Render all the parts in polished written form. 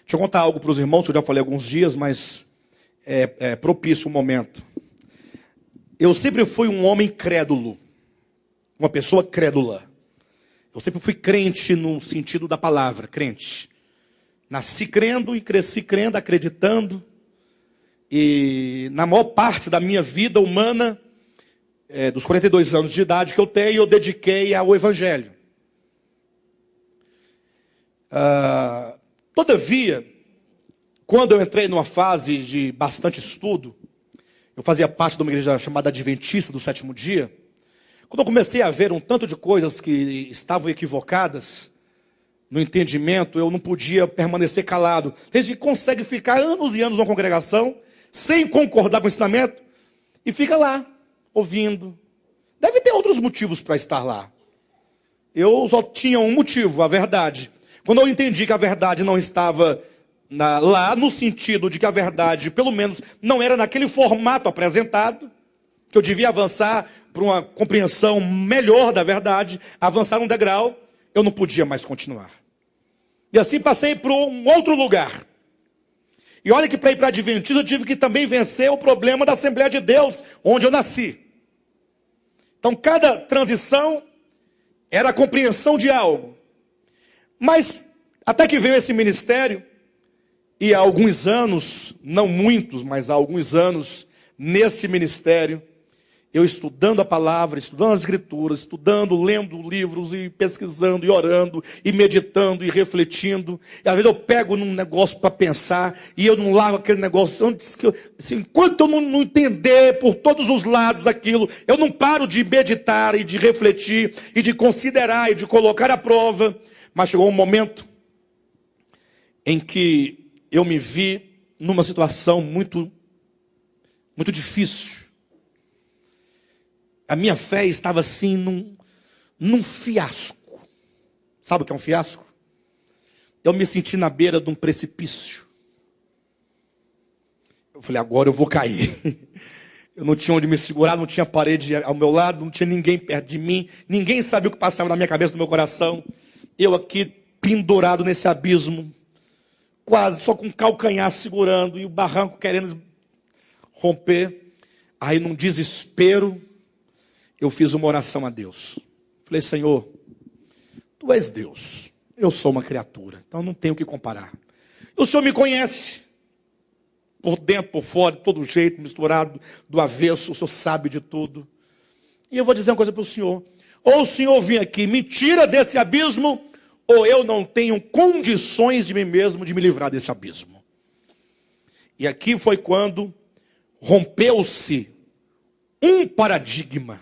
Deixa eu contar algo para os irmãos, que eu já falei há alguns dias, mas é propício o momento. Eu sempre fui um homem crédulo, uma pessoa crédula. Eu sempre fui crente no sentido da palavra, crente. Nasci crendo e cresci crendo, acreditando. E na maior parte da minha vida humana, dos 42 anos de idade que eu tenho, eu dediquei ao Evangelho. Todavia, quando eu entrei numa fase de bastante estudo, eu fazia parte de uma igreja chamada Adventista do Sétimo Dia. Quando eu comecei a ver um tanto de coisas que estavam equivocadas no entendimento, eu não podia permanecer calado. Tem gente que consegue ficar anos e anos numa congregação sem concordar com o ensinamento e fica lá, ouvindo. Deve ter outros motivos para estar lá. Eu só tinha um motivo, a verdade. Quando eu entendi que a verdade não estava lá, no sentido de que a verdade, pelo menos, não era naquele formato apresentado, que eu devia avançar para uma compreensão melhor da verdade, avançar um degrau, eu não podia mais continuar. E assim passei para um outro lugar. E olha que para ir para a Adventista eu tive que também vencer o problema da Assembleia de Deus, onde eu nasci. Então cada transição era a compreensão de algo. Mas até que veio esse ministério, e há alguns anos, não muitos, mas há alguns anos, nesse ministério, eu estudando a palavra, estudando as escrituras, estudando, lendo livros e pesquisando, e orando, e meditando, e refletindo. E às vezes eu pego num negócio para pensar, e eu não largo aquele negócio. Enquanto eu não entender por todos os lados aquilo, eu não paro de meditar, e de refletir, e de considerar, e de colocar à prova. Mas chegou um momento em que eu me vi numa situação muito difícil. A minha fé estava assim num fiasco. Sabe o que é um fiasco? Eu me senti na beira de um precipício. Eu falei, agora eu vou cair. Eu não tinha onde me segurar, não tinha parede ao meu lado, não tinha ninguém perto de mim. Ninguém sabia o que passava na minha cabeça, no meu coração. Eu aqui pendurado nesse abismo, quase só com o calcanhar segurando e o barranco querendo romper. Aí num desespero, eu fiz uma oração a Deus. Falei, Senhor, Tu és Deus. Eu sou uma criatura, então não tenho o que comparar. O Senhor me conhece. Por dentro, por fora, de todo jeito, misturado, do avesso. O Senhor sabe de tudo. E eu vou dizer uma coisa para o Senhor. Ou o Senhor vem aqui, me tira desse abismo, ou eu não tenho condições de mim mesmo de me livrar desse abismo. E aqui foi quando rompeu-se um paradigma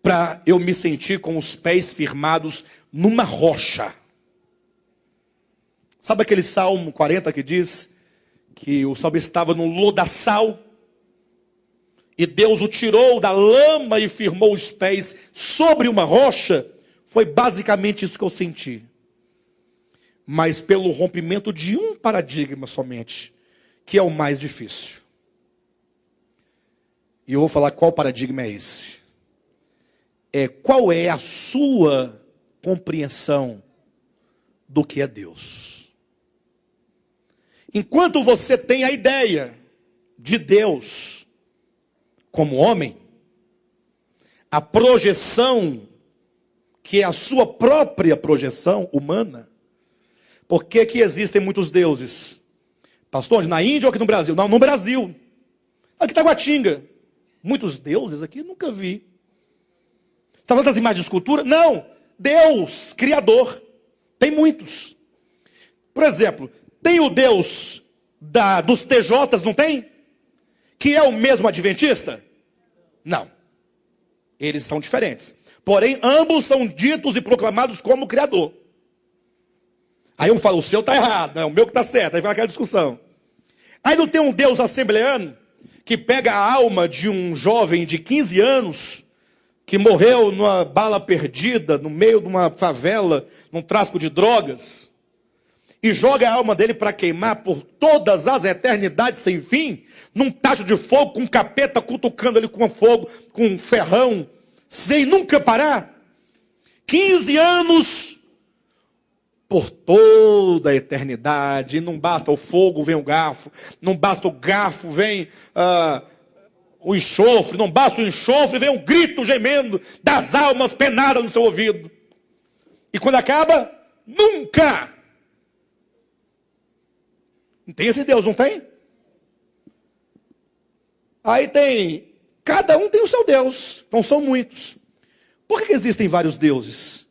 para eu me sentir com os pés firmados numa rocha. Sabe aquele Salmo 40 que diz que o salmista estava num lodaçal e Deus o tirou da lama e firmou os pés sobre uma rocha? Foi basicamente isso que eu senti. Mas pelo rompimento de um paradigma somente, que é o mais difícil. E eu vou falar qual paradigma é esse. Qual é a sua compreensão do que é Deus? Enquanto você tem a ideia de Deus como homem, a projeção, que é a sua própria projeção humana, por que que existem muitos deuses? Pastor, onde? Na Índia ou aqui no Brasil? Não, no Brasil. Aqui em Taguatinga. Muitos deuses aqui, nunca vi. Está falando das imagens de escultura? Não. Deus, Criador. Tem muitos. Por exemplo, tem o Deus dos TJs, não tem? Que é o mesmo adventista? Não. Eles são diferentes. Porém, ambos são ditos e proclamados como Criador. Aí um fala, o seu está errado, não, o meu que está certo. Aí vai aquela discussão. Aí não tem um Deus assembleano que pega a alma de um jovem de 15 anos que morreu numa bala perdida, no meio de uma favela, num tráfico de drogas, e joga a alma dele para queimar por todas as eternidades sem fim, num tacho de fogo, com um capeta cutucando ele com fogo, com um ferrão, sem nunca parar. 15 anos, por toda a eternidade. E não basta o fogo, vem o garfo. Não basta o garfo, vem o enxofre. Não basta o enxofre, vem um grito gemendo das almas penadas no seu ouvido. E quando acaba, nunca. Não tem esse Deus, não tem? Aí tem, cada um tem o seu Deus. Então são muitos. Por que existem vários deuses?